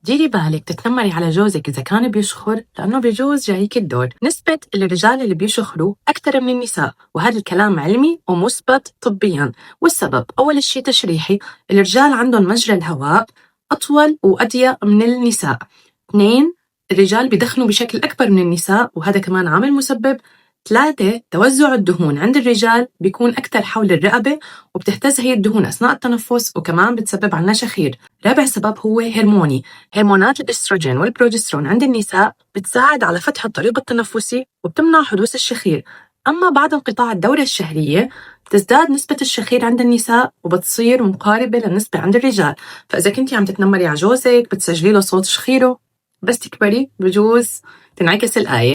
ديري بالك تتنمري على جوزك إذا كان بيشخر، لأنه بيجوز جايك الدور. نسبة الرجال اللي بيشخروا أكثر من النساء، وهذا الكلام علمي ومثبت طبياً. والسبب أول شيء تشريحي، الرجال عندهم مجرى الهواء أطول وأضيق من النساء. 2، الرجال بيدخنوا بشكل أكبر من النساء، وهذا كمان عامل مسبب. 3، توزع الدهون عند الرجال بيكون أكثر حول الرقبة، وبتهتز هي الدهون أثناء التنفس، وكمان بتسبب عنا شخير. رابع سبب هو هرموني، هرمونات الإستروجين والبروجسترون عند النساء بتساعد على فتح الطريق التنفسي وبتمنع حدوث الشخير. أما بعد انقطاع الدورة الشهرية بتزداد نسبة الشخير عند النساء وبتصير مقاربة للنسبة عند الرجال. فإذا كنتي عم تتنمري على جوزك بتسجلي له صوت شخيره، بس تكبري بجوز تنعكس الآية.